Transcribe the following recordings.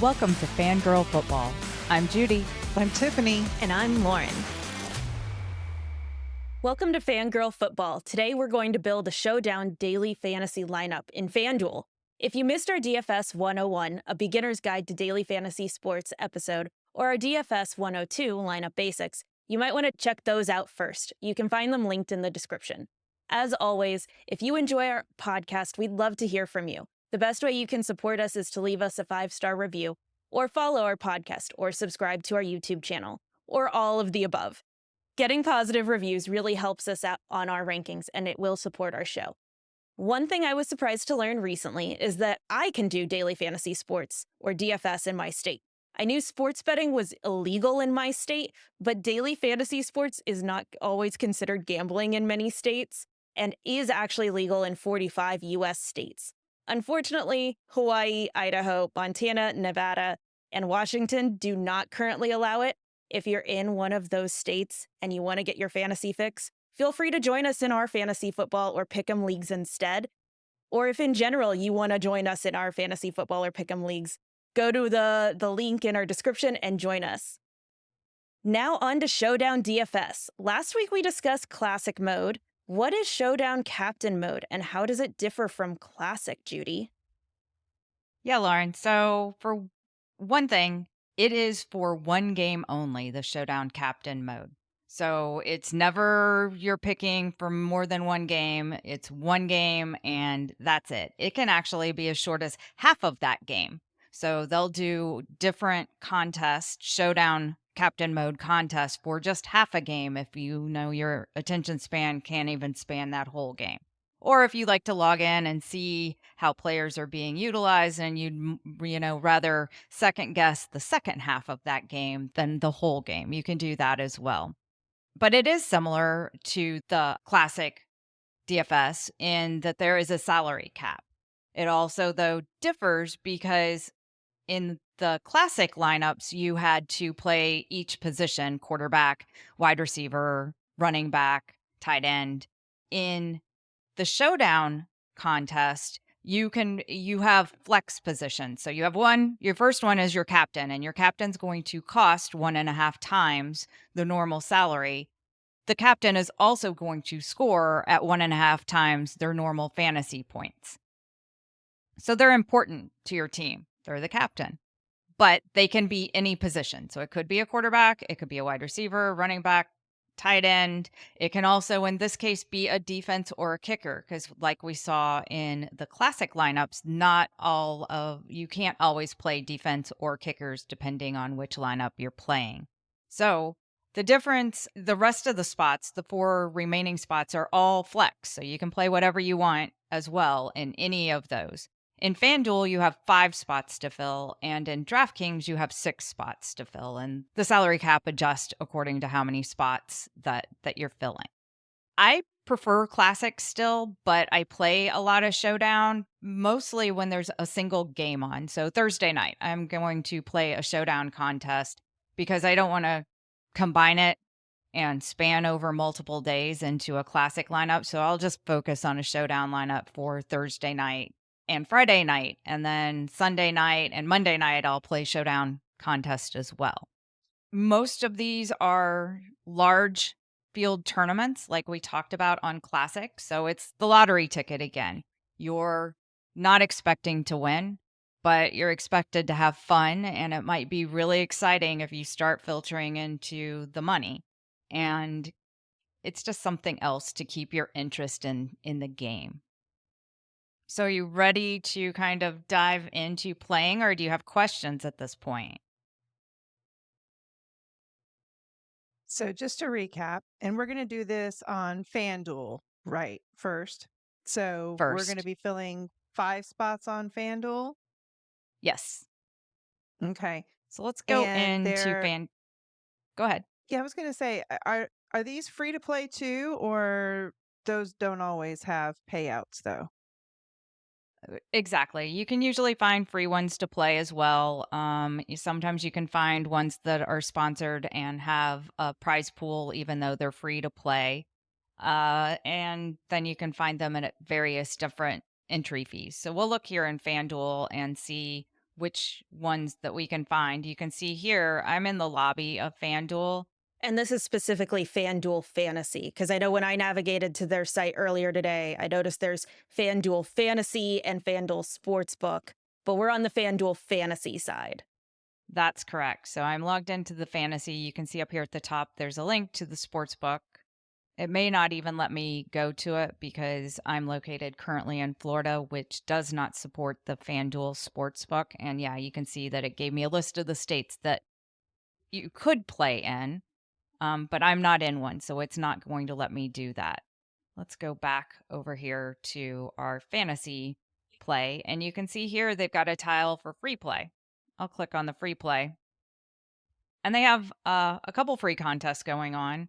Welcome to Fangirl Football. I'm Judy. I'm Tiffany. And I'm Lauren. Welcome to Fangirl Football. Today we're going to build a Showdown daily fantasy lineup in FanDuel. If you missed our DFS 101, a beginner's guide to daily fantasy sports episode, or our DFS 102 lineup basics, you might want to check those out first. You can find them linked in the description. As always, if you enjoy our podcast, we'd love to hear from you. The best way you can support us is to leave us a 5-star review, or follow our podcast, or subscribe to our YouTube channel, or all of the above. Getting positive reviews really helps us out on our rankings, and it will support our show. One thing I was surprised to learn recently is that I can do daily fantasy sports, or DFS, in my state. I knew sports betting was illegal in my state, but daily fantasy sports is not always considered gambling in many states, and is actually legal in 45 U.S. states. Unfortunately, Hawaii, Idaho, Montana, Nevada, and Washington do not currently allow it. If you're in one of those states and you want to get your fantasy fix, feel free to join us in our fantasy football or pick'em leagues instead. Or if in general you want to join us in our fantasy football or pick'em leagues, go to the link in our description and join us. Now on to Showdown DFS. Last week we discussed Classic Mode. What is Showdown Captain Mode, and how does it differ from Classic, Judy? Yeah, Lauren. So for one thing, it is for one game only, the Showdown Captain Mode. So it's never you're picking for more than one game. It's one game and that's it. It can actually be as short as half of that game. So they'll do different contests, Showdown Captain Mode contests for just half a game if you know your attention span can't even span that whole game. Or if you like to log in and see how players are being utilized and you'd, rather second guess the second half of that game than the whole game, you can do that as well. But it is similar to the classic DFS in that there is a salary cap. It also, though, differs because in the classic lineups, you had to play each position, quarterback, wide receiver, running back, tight end. In the Showdown contest, you have flex positions. So you have your first one is your captain, and your captain's going to cost 1.5 times the normal salary. The captain is also going to score at 1.5 times their normal fantasy points. So they're important to your team. They're the captain, but they can be any position. So it could be a quarterback, it could be a wide receiver, running back, tight end. It can also, in this case, be a defense or a kicker, because like we saw in the classic lineups, you can't always play defense or kickers depending on which lineup you're playing. So the difference, the rest of the spots, the 4 remaining spots are all flex. So you can play whatever you want as well in any of those. In FanDuel, you have 5 spots to fill, and in DraftKings, you have 6 spots to fill, and the salary cap adjusts according to how many spots that you're filling. I prefer Classic still, but I play a lot of Showdown, mostly when there's a single game on. So Thursday night, I'm going to play a Showdown contest because I don't want to combine it and span over multiple days into a Classic lineup. So I'll just focus on a Showdown lineup for Thursday night and Friday night, and then Sunday night and Monday night, I'll play Showdown contest as well. Most of these are large field tournaments like we talked about on Classic. So it's the lottery ticket again. You're not expecting to win, but you're expected to have fun, and it might be really exciting if you start filtering into the money. And it's just something else to keep your interest in the game. So are you ready to kind of dive into playing, or do you have questions at this point? So just to recap, and we're going to do this on FanDuel, right, first. So we're going to be filling 5 spots on FanDuel? Yes. Okay. So let's go into Go ahead. Yeah, I was going to say, are these free to play too, or those don't always have payouts though? Exactly. You can usually find free ones to play as well. Sometimes you can find ones that are sponsored and have a prize pool, even though they're free to play. And then you can find them at various different entry fees. So we'll look here in FanDuel and see which ones that we can find. You can see here, I'm in the lobby of FanDuel. And this is specifically FanDuel Fantasy, because I know when I navigated to their site earlier today, I noticed there's FanDuel Fantasy and FanDuel Sportsbook, but we're on the FanDuel Fantasy side. That's correct. So I'm logged into the fantasy. You can see up here at the top, there's a link to the sportsbook. It may not even let me go to it because I'm located currently in Florida, which does not support the FanDuel Sportsbook. And yeah, you can see that it gave me a list of the states that you could play in, but I'm not in one, so it's not going to let me do that. Let's go back over here to our fantasy play, and you can see here they've got a tile for free play. I'll click on the free play. And they have a couple free contests going on.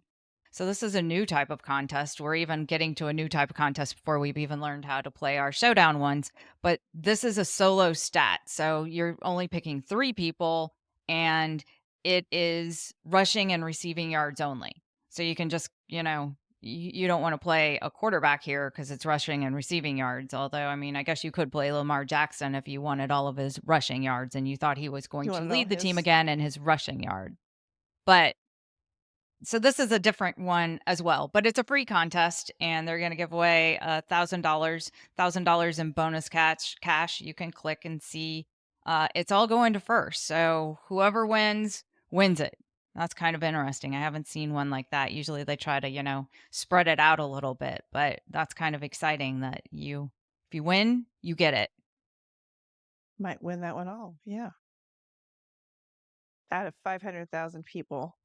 So this is a new type of contest. We're even getting to a new type of contest before we've even learned how to play our showdown ones. But this is a solo stat. So you're only picking 3 people, and it is rushing and receiving yards only. So you can just, you don't want to play a quarterback here because it's rushing and receiving yards. Although, I mean, I guess you could play Lamar Jackson if you wanted all of his rushing yards and you thought he was going You to wanted all lead the team his. again in his rushing yard. But so this is a different one as well, but it's a free contest, and they're going to give away $1,000 in bonus cash. You can click and see. It's all going to first, so whoever wins it. That's kind of interesting. I haven't seen one like that. Usually they try to, spread it out a little bit, but that's kind of exciting that if you win, you get it. Might win that one all. Yeah. Out of 500,000 people.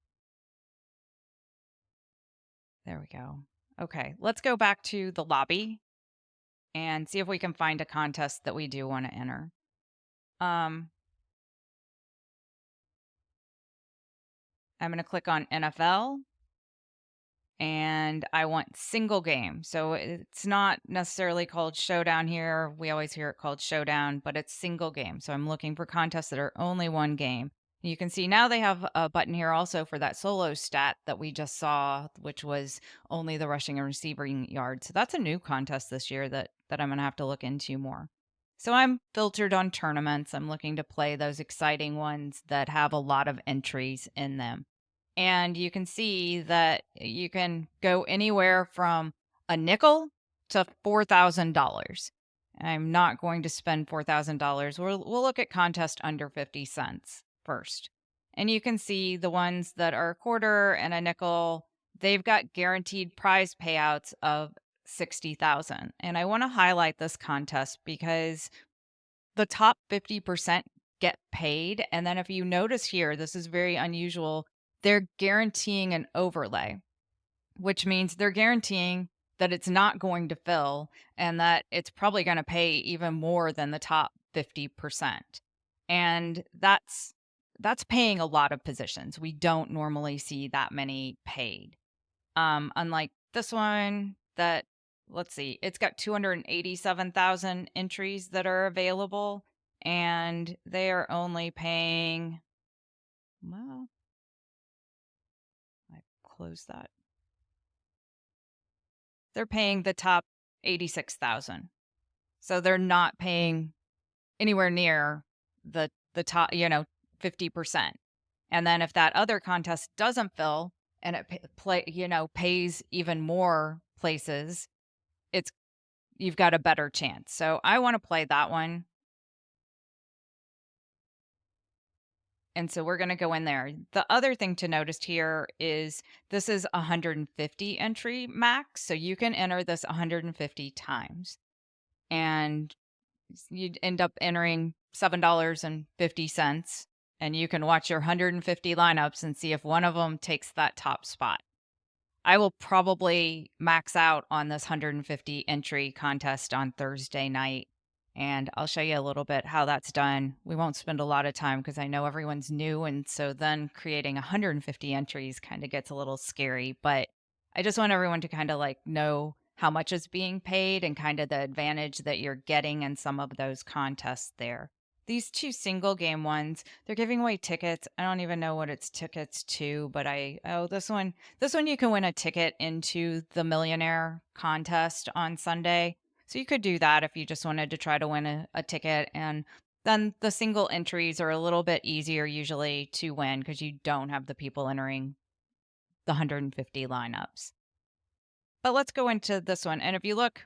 There we go. Okay, let's go back to the lobby and see if we can find a contest that we do want to enter. I'm going to click on NFL, and I want single game. So it's not necessarily called Showdown here. We always hear it called Showdown, but it's single game. So I'm looking for contests that are only one game. You can see now they have a button here also for that solo stat that we just saw, which was only the rushing and receiving yards. So that's a new contest this year that I'm going to have to look into more. So I'm filtered on tournaments. I'm looking to play those exciting ones that have a lot of entries in them. And you can see that you can go anywhere from a nickel to $4,000. I'm not going to spend $4,000. We'll look at contest under 50 cents first. And you can see the ones that are a quarter and a nickel, they've got guaranteed prize payouts of 60,000. And I want to highlight this contest because the top 50% get paid. And then if you notice here, this is very unusual. They're guaranteeing an overlay, which means they're guaranteeing that it's not going to fill and that it's probably going to pay even more than the top 50%. And that's paying a lot of positions. We don't normally see that many paid. Unlike this one that, let's see, it's got 287,000 entries that are available, and they are only paying, well, I close that. They're paying the top 86,000. So they're not paying anywhere near the top, 50%. And then if that other contest doesn't fill and it pays even more places, you've got a better chance. So I want to play that one. And so we're going to go in there. The other thing to notice here is this is 150 entry max. So you can enter this 150 times. And you'd end up entering $7.50. And you can watch your 150 lineups and see if one of them takes that top spot. I will probably max out on this 150 entry contest on Thursday night. And I'll show you a little bit how that's done. We won't spend a lot of time because I know everyone's new. And so then creating 150 entries kind of gets a little scary. But I just want everyone to kind of know how much is being paid and kind of the advantage that you're getting in some of those contests there. These 2 single game ones, they're giving away tickets. I don't even know what it's tickets to, but this one you can win a ticket into the millionaire contest on Sunday. So you could do that if you just wanted to try to win a ticket. And then the single entries are a little bit easier usually to win because you don't have the people entering the 150 lineups. But let's go into this one. And if you look,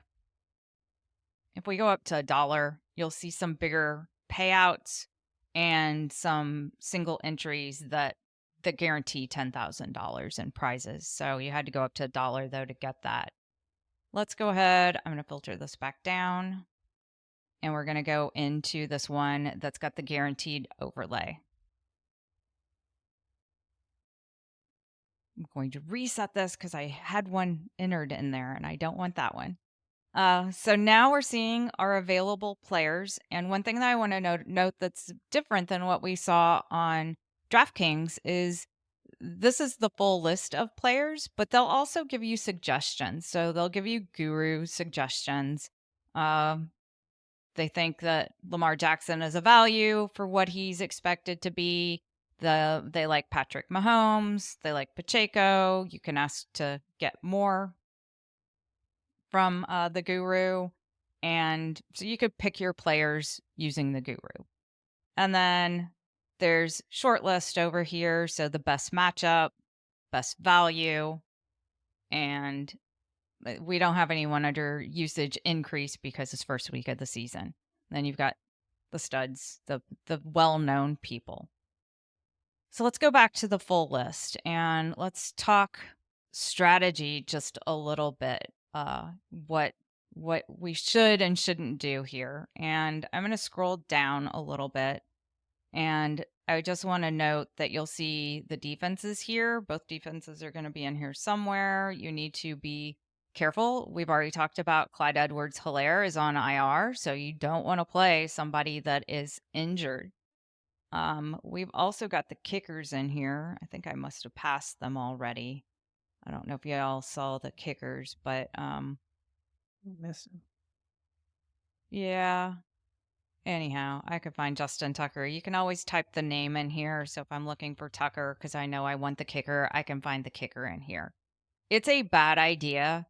if we go up to $1, you'll see some bigger payouts and some single entries that guarantee $10,000 in prizes. So you had to go up to $1 though to get that. Let's go ahead. I'm going to filter this back down. And we're going to go into this one that's got the guaranteed overlay. I'm going to reset this because I had one entered in there and I don't want that one. So now we're seeing our available players. And one thing that I want to note that's different than what we saw on DraftKings is this is the full list of players, but they'll also give you suggestions. So they'll give you guru suggestions. They think that Lamar Jackson is a value for what he's expected to be. They like Patrick Mahomes. They like Pacheco. You can ask to get more from the guru. And so you could pick your players using the guru. And then there's shortlist over here. So the best matchup, best value, and we don't have anyone under usage increase because it's first week of the season. Then you've got the studs, the well-known people. So let's go back to the full list and let's talk strategy just a little bit. What we should and shouldn't do here. And I'm going to scroll down a little bit. And I just want to note that you'll see the defenses here. Both defenses are going to be in here somewhere. You need to be careful. We've already talked about Clyde Edwards-Helaire is on IR, so you don't want to play somebody that is injured. We've also got the kickers in here. I think I must have passed them already. I don't know if y'all saw the kickers, but Missed him. Yeah. Anyhow, I could find Justin Tucker. You can always type the name in here. So if I'm looking for Tucker because I know I want the kicker, I can find the kicker in here. It's a bad idea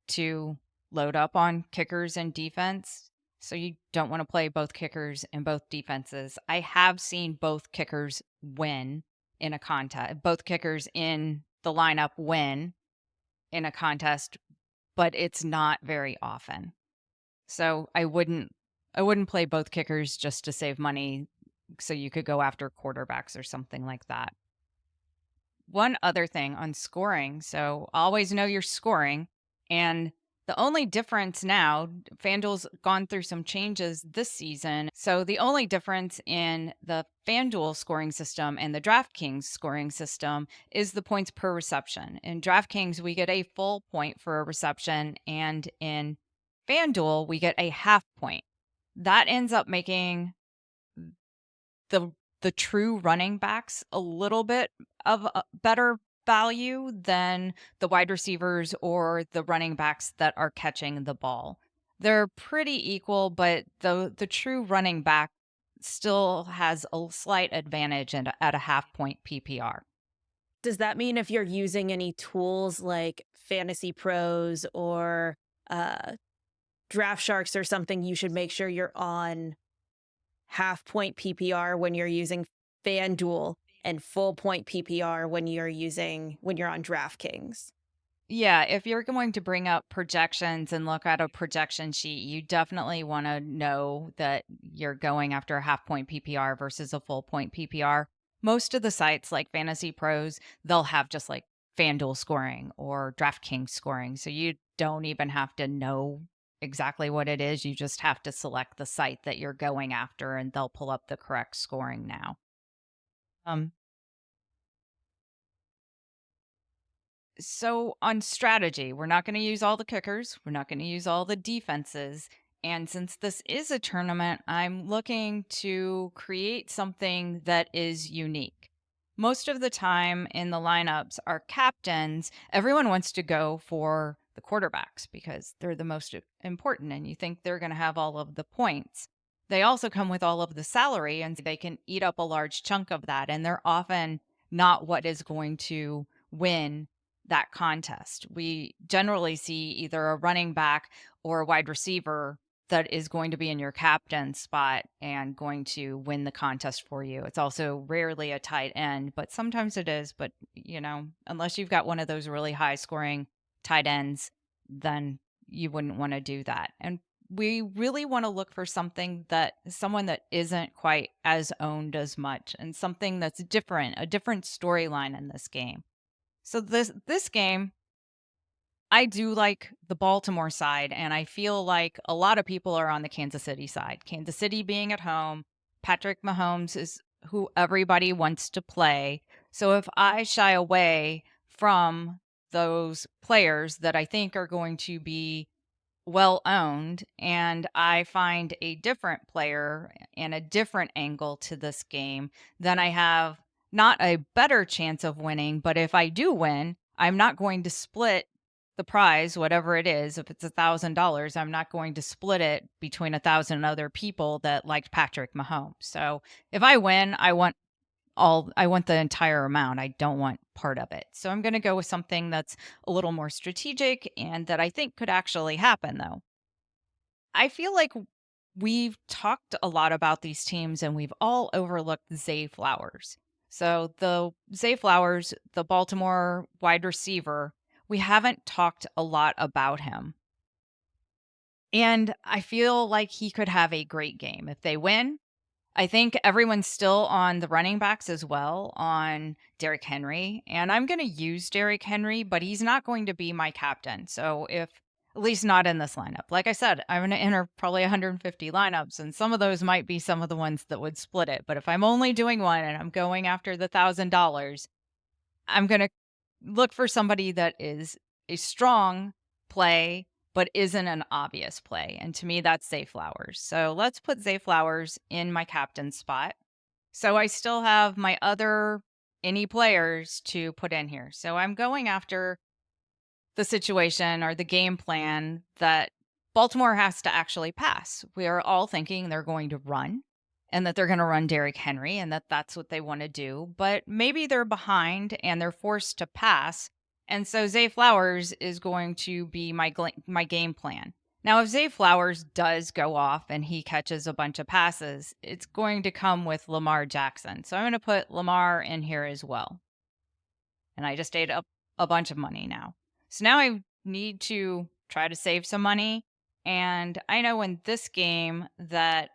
to load up on kickers and defense. So you don't want to play both kickers and both defenses. I have seen both kickers win in a contest, both kickers in the lineup win in a contest, but it's not very often. So I wouldn't play both kickers just to save money so you could go after quarterbacks or something like that. One other thing on scoring. So always know your scoring. And the only difference now, FanDuel's gone through some changes this season. So the only difference in the FanDuel scoring system and the DraftKings scoring system is the points per reception. In DraftKings, we get a full point for a reception, and in FanDuel, we get a half point. That ends up making the true running backs a little bit of a better value than the wide receivers or the running backs that are catching the ball. They're pretty equal, but the true running back still has a slight advantage at a half point PPR. Does that mean if you're using any tools like FantasyPros or Draft Sharks or something, you should make sure you're on half point PPR when you're using FanDuel and full point PPR when you're on DraftKings? Yeah, if you're going to bring up projections and look at a projection sheet, you definitely want to know that you're going after a half point PPR versus a full point PPR. Most of the sites like FantasyPros, they'll have just like FanDuel scoring or DraftKings scoring. So you don't even have to know exactly what it is. You just have to select the site that you're going after and they'll pull up the correct scoring now. So on strategy, we're not going to use all the kickers. We're not going to use all the defenses. And since this is a tournament, I'm looking to create something that is unique. Most of the time in the lineups, our captains, everyone wants to go for the quarterbacks because they're the most important and you think they're going to have all of the points. They also come with all of the salary and they can eat up a large chunk of that. And they're often not what is going to win that contest. We generally see either a running back or a wide receiver that is going to be in your captain spot and going to win the contest for you. It's also rarely a tight end, but sometimes it is. But, unless you've got one of those really high scoring tight ends, then you wouldn't want to do that. And we really want to look for someone that isn't quite as owned as much and something that's different, a different storyline in this game. So this game, I do like the Baltimore side, and I feel like a lot of people are on the Kansas City side. Kansas City being at home, Patrick Mahomes is who everybody wants to play. So if I shy away from those players that I think are going to be well owned, and I find a different player and a different angle to this game, then I have not a better chance of winning. But if I do win, I'm not going to split the prize, whatever it is. If it's $1,000, I'm not going to split it between 1,000 other people that liked Patrick Mahomes. So if I win, I want the entire amount. I don't want part of it. So I'm going to go with something that's a little more strategic and that I think could actually happen, though. I feel like we've talked a lot about these teams and we've all overlooked Zay Flowers. So the Zay Flowers, the Baltimore wide receiver, we haven't talked a lot about him. And I feel like he could have a great game. If they win, I think everyone's still on the running backs as well, on Derrick Henry. And I'm going to use Derrick Henry, but he's not going to be my captain. So at least not in this lineup. Like I said, I'm going to enter probably 150 lineups, and some of those might be some of the ones that would split it. But if I'm only doing one and I'm going after the $1,000, I'm going to look for somebody that is a strong play, but isn't an obvious play. And to me, that's Zay Flowers. So let's put Zay Flowers in my captain spot. So I still have my other any players to put in here. So I'm going after the situation or the game plan that Baltimore has to actually pass. We are all thinking they're going to run and that they're going to run Derrick Henry and that that's what they want to do. But maybe they're behind and they're forced to pass. And so Zay Flowers is going to be my game plan. Now, if Zay Flowers does go off and he catches a bunch of passes, it's going to come with Lamar Jackson. So I'm going to put Lamar in here as well. And I just ate up a bunch of money now. So now I need to try to save some money. And I know in this game that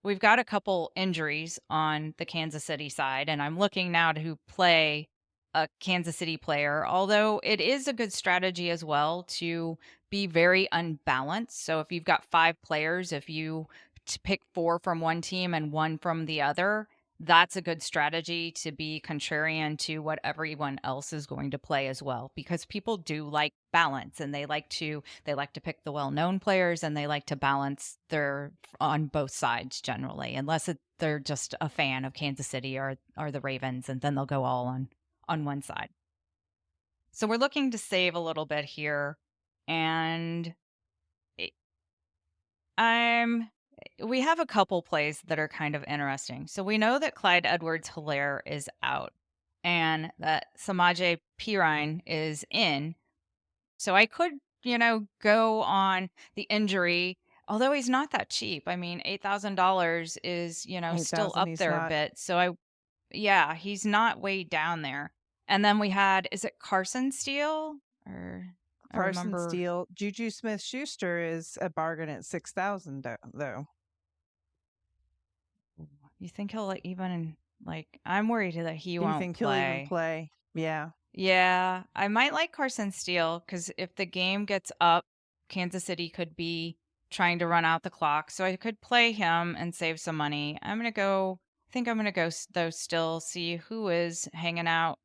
we've got a couple injuries on the Kansas City side. And I'm looking now to play a Kansas City player, although it is a good strategy as well to be very unbalanced. So if you've got 5 players, if you pick 4 from one team and 1 from the other, that's a good strategy to be contrarian to what everyone else is going to play as well, because people do like balance and they like to pick the well-known players and they like to balance their on both sides generally, unless they're just a fan of Kansas City or the Ravens, and then they'll go all on one side. So we're looking to save a little bit here, and we have a couple plays that are kind of interesting. So we know that Clyde Edwards-Helaire is out and that Samaje Perine is in. So I could, go on the injury, although he's not that cheap. I mean, $8,000 is, still 8,000, up he's there a not. bit. So yeah, he's not way down there. And then we had, is it Carson Steele? Or I Carson remember. Steele. Juju Smith-Schuster is a bargain at 6,000 though. You think he'll I'm worried that he Do you won't think play. he'll even play? Yeah. Yeah, I might like Carson Steele because if the game gets up, Kansas City could be trying to run out the clock. So I could play him and save some money. I think I'm going to go though still see who is hanging out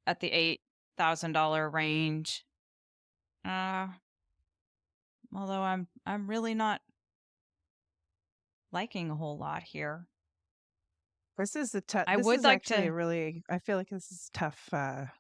at the $8,000 range. Although I'm really not liking a whole lot here. This is a tough. I This would is like actually to. a really. I feel like this is tough. Tough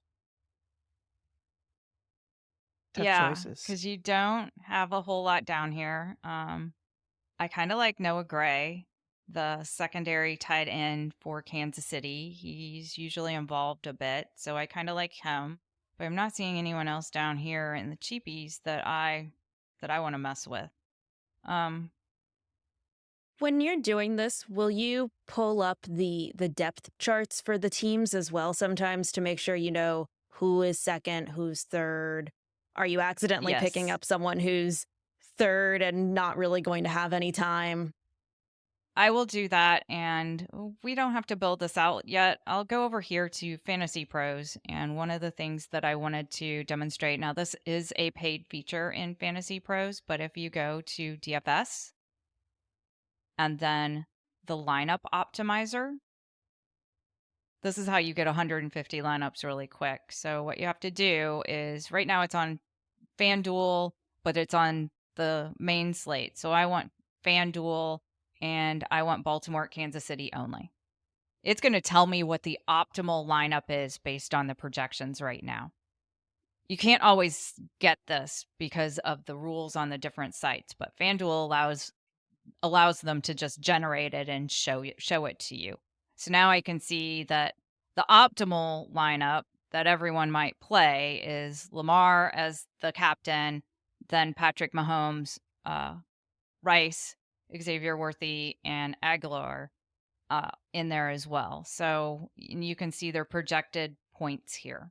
Yeah, choices. because you don't have a whole lot down here. I kind of like Noah Gray, the secondary tight end for Kansas City. He's usually involved a bit, so I kind of like him. But I'm not seeing anyone else down here in the cheapies that I want to mess with. When you're doing this, will you pull up the depth charts for the teams as well sometimes to make sure you know who is second, who's third? Are you accidentally picking Yes. up someone who's third and not really going to have any time? I will do that, and we don't have to build this out yet. I'll go over here to Fantasy Pros, and one of the things that I wanted to demonstrate, now this is a paid feature in Fantasy Pros, but if you go to DFS and then the lineup optimizer, this is how you get 150 lineups really quick. So what you have to do is, right now it's on FanDuel, but it's on the main slate. So I want FanDuel and I want Baltimore, Kansas City only. It's going to tell me what the optimal lineup is based on the projections right now. You can't always get this because of the rules on the different sites, but FanDuel allows them to just generate it and show it to you. So now I can see that the optimal lineup that everyone might play is Lamar as the captain, then Patrick Mahomes, Rice, Xavier Worthy, and Aguilar in there as well. So you can see their projected points here.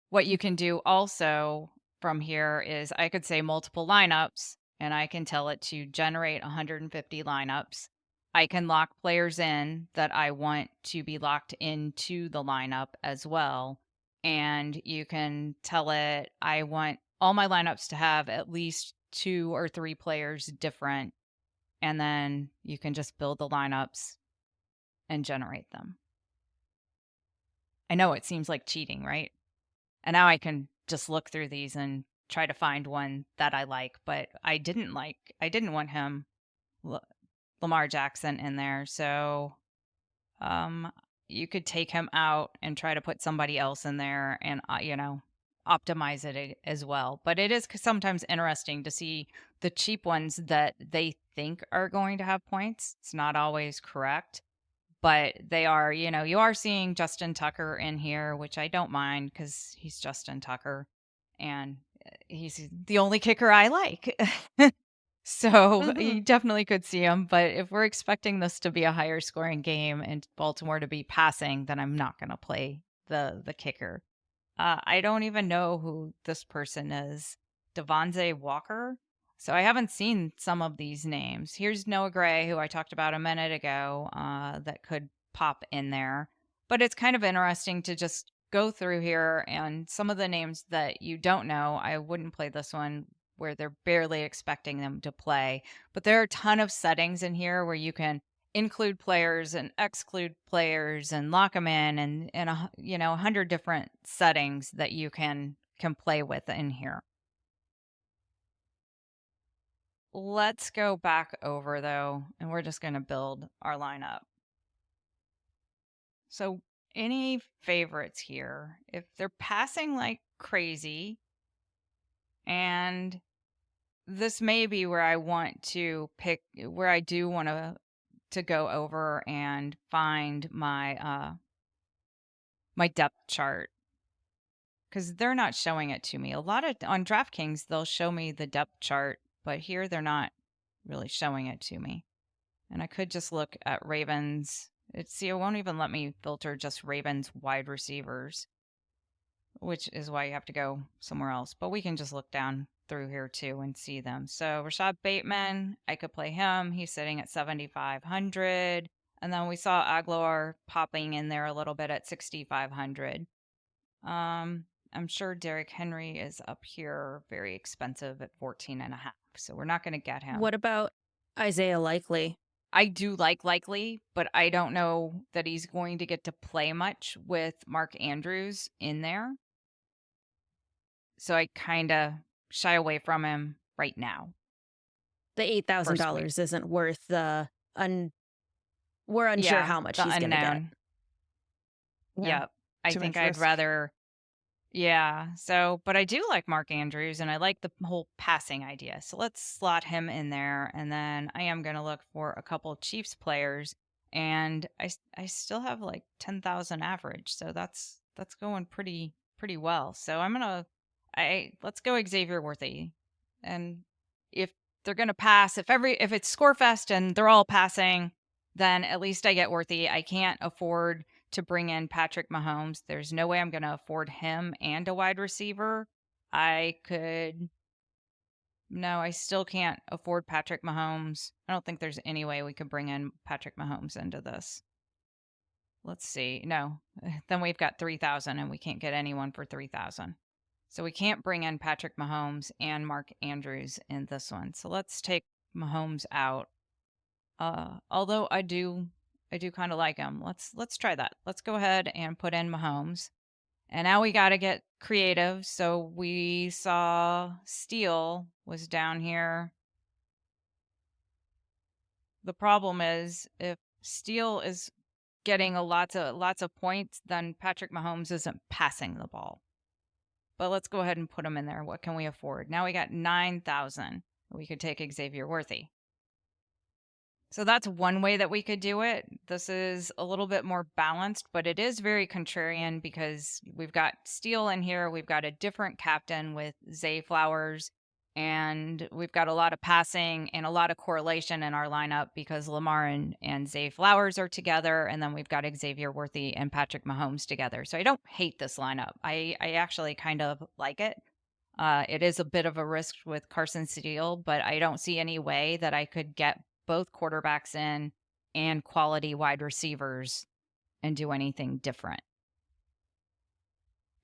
What you can do also from here is I could say multiple lineups and I can tell it to generate 150 lineups. I can lock players in that I want to be locked into the lineup as well. And you can tell it I want all my lineups to have at least 2 or 3 players different. And then you can just build the lineups and generate them. I know it seems like cheating, right? And now I can just look through these and try to find one that I like, but I didn't want him, Lamar Jackson, in there. So um, you could take him out and try to put somebody else in there and, optimize it as well. But it is sometimes interesting to see the cheap ones that they think are going to have points. It's not always correct, but they are, you are seeing Justin Tucker in here, which I don't mind because he's Justin Tucker and he's the only kicker I like. So you definitely could see him. But if we're expecting this to be a higher scoring game and Baltimore to be passing, then I'm not going to play the kicker. I don't even know who this person is. Devontae Walker. So I haven't seen some of these names. Here's Noah Gray, who I talked about a minute ago, that could pop in there. But it's kind of interesting to just go through here and some of the names that you don't know. I wouldn't play this one where they're barely expecting them to play. But there are a ton of settings in here where you can include players and exclude players and lock them in and 100 different settings that you can play with in here. Let's go back over though, and we're just going to build our lineup. So any favorites here? If they're passing like crazy, and this may be where I want to pick, where I do want to go over and find my my depth chart, because they're not showing it to me. A lot of on DraftKings they'll show me the depth chart, but here they're not really showing it to me. And I could just look at Ravens. It won't even let me filter just Ravens wide receivers, which is why you have to go somewhere else. But we can just look down through here too and see them. So Rashad Bateman, I could play him. He's sitting at 7,500. And then we saw Aguilar popping in there a little bit at 6,500. I'm sure Derrick Henry is up here, very expensive at 14.5. So we're not going to get him. What about Isaiah Likely? I do like Likely, but I don't know that he's going to get to play much with Mark Andrews in there. So I kind of shy away from him right now. The $8,000 isn't worth the we're unsure how much he's going to get. Yep. I think I'd rather. Yeah. So, but I do like Mark Andrews and I like the whole passing idea. So let's slot him in there. And then I am going to look for a couple Chiefs players. And I still have like 10,000 average. So that's going pretty well. So let's go Xavier Worthy. And if they're going to pass, if it's Scorefest and they're all passing, then at least I get worthy. I can't afford to bring in Patrick Mahomes. There's no way I'm going to afford him and a wide receiver. No, I still can't afford Patrick Mahomes. I don't think there's any way we could bring in Patrick Mahomes into this. Let's see. No, then we've got 3,000 and we can't get anyone for 3,000. So we can't bring in Patrick Mahomes and Mark Andrews in this one. So let's take Mahomes out. Although I do kind of like him. Let's try that. Let's go ahead and put in Mahomes. And now we got to get creative. So we saw Steele was down here. The problem is if Steele is getting lots of points, then Patrick Mahomes isn't passing the ball. But let's go ahead and put him in there. What can we afford? Now we got 9,000. We could take Xavier Worthy. So that's one way that we could do it. This is a little bit more balanced, but it is very contrarian because we've got Steele in here. We've got a different captain with Zay Flowers, and we've got a lot of passing and a lot of correlation in our lineup because Lamar and Zay Flowers are together, and then we've got Xavier Worthy and Patrick Mahomes together. So I don't hate this lineup. I actually kind of like it. It is a bit of a risk with Carson Steele, but I don't see any way that I could get both quarterbacks in and quality wide receivers and do anything different.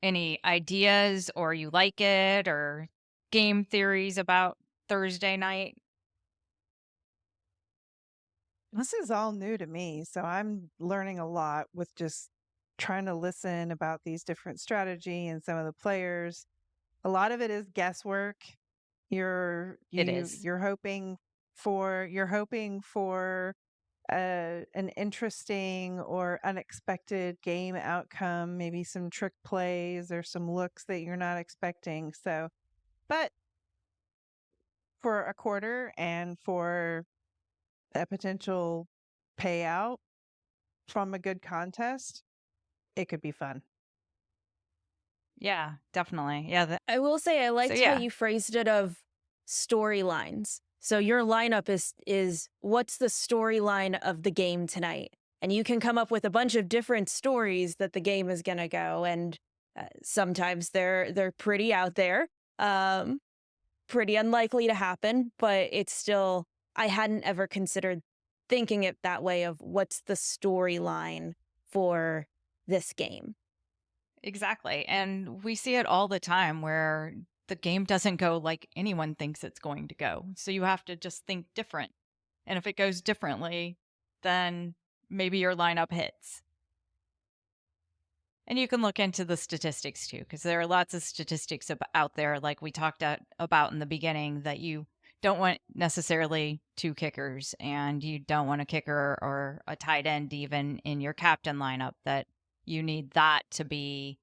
Any ideas, or you like it, or game theories about Thursday night? This is all new to me, so I'm learning a lot with just trying to listen about these different strategy and some of the players. A lot of it is guesswork. You're It is. hoping for an interesting or unexpected game outcome, maybe some trick plays or some looks that you're not expecting. So, but for a quarter and for a potential payout from a good contest, it could be fun. Yeah, definitely. Yeah. I will say I liked how yeah. you phrased it of storylines. So your lineup is what's the storyline of the game tonight? And you can come up with a bunch of different stories that the game is going to go, and sometimes they're pretty out there. Pretty unlikely to happen, but it's still, I hadn't ever considered thinking it that way of what's the storyline for this game. Exactly. And we see it all the time where the game doesn't go like anyone thinks it's going to go. So you have to just think different. And if it goes differently, then maybe your lineup hits. And you can look into the statistics too, because there are lots of statistics out there, like we talked about in the beginning, that you don't want necessarily two kickers, and you don't want a kicker or a tight end even in your captain lineup, that you need that to be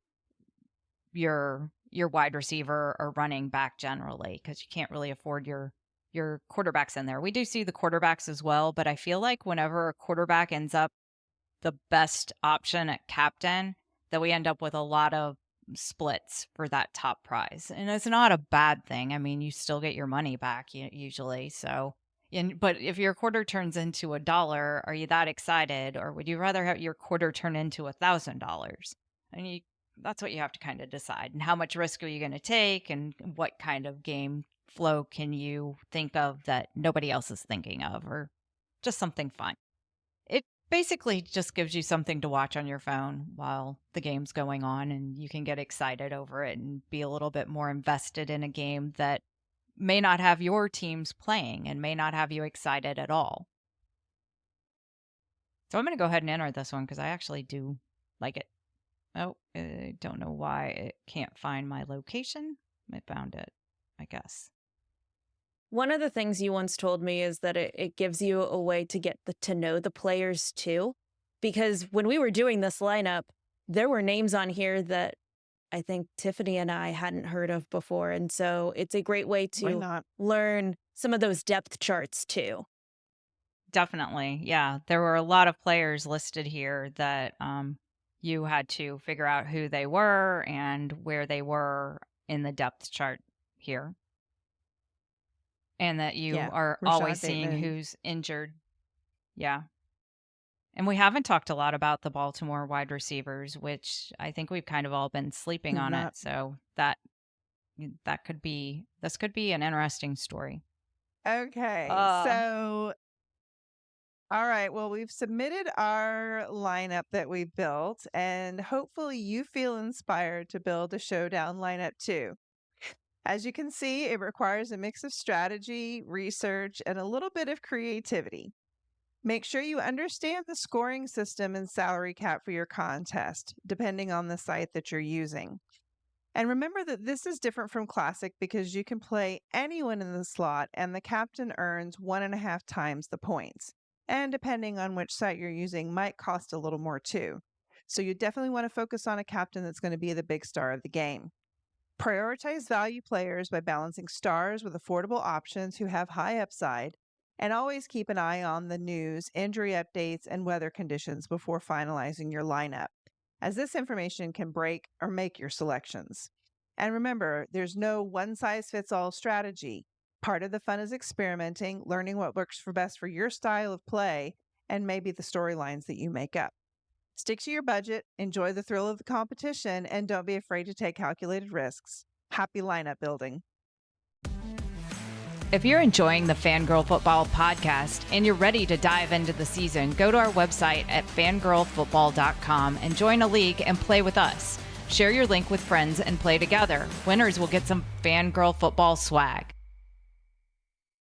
your wide receiver or running back generally, because you can't really afford your quarterbacks in there. We do see the quarterbacks as well, but I feel like whenever a quarterback ends up the best option at captain, that we end up with a lot of splits for that top prize. And it's not a bad thing. I mean, you still get your money back usually. So, but if your quarter turns into $1, are you that excited, or would you rather have your quarter turn into $1,000? And that's what you have to kind of decide. And how much risk are you going to take, and what kind of game flow can you think of that nobody else is thinking of, or just something fun. It basically just gives you something to watch on your phone while the game's going on, and you can get excited over it and be a little bit more invested in a game that may not have your teams playing and may not have you excited at all. So I'm going to go ahead and enter this one because I actually do like it. Oh, I don't know why it can't find my location. I found it, I guess. One of the things you once told me is that it gives you a way to get to know the players too. Because when we were doing this lineup, there were names on here that I think Tiffany and I hadn't heard of before. And so it's a great way to learn some of those depth charts too. Definitely. Yeah. There were a lot of players listed here that you had to figure out who they were and where they were in the depth chart here. and that you Yeah, are Rashad always seeing Bateman. who's injured. Yeah. And we haven't talked a lot about the Baltimore wide receivers, which I think we've kind of all been sleeping We've on it. not. So this could be an interesting story. Okay, Uh so all right, well, we've submitted our lineup that we built, and hopefully you feel inspired to build a showdown lineup too. As you can see, it requires a mix of strategy, research, and a little bit of creativity. Make sure you understand the scoring system and salary cap for your contest, depending on the site that you're using. And remember that this is different from Classic because you can play anyone in the slot and the captain earns 1.5 times the points. And depending on which site you're using, might cost a little more too. So you definitely want to focus on a captain that's going to be the big star of the game. Prioritize value players by balancing stars with affordable options who have high upside. And always keep an eye on the news, injury updates, and weather conditions before finalizing your lineup, as this information can break or make your selections. And remember, there's no one size fits all strategy. Part of the fun is experimenting, learning what works for best for your style of play, and maybe the storylines that you make up. Stick to your budget, enjoy the thrill of the competition, and don't be afraid to take calculated risks. Happy lineup building. If you're enjoying the Fangirl Football podcast and you're ready to dive into the season, go to our website at fangirlfootball.com and join a league and play with us. Share your link with friends and play together. Winners will get some Fangirl Football swag.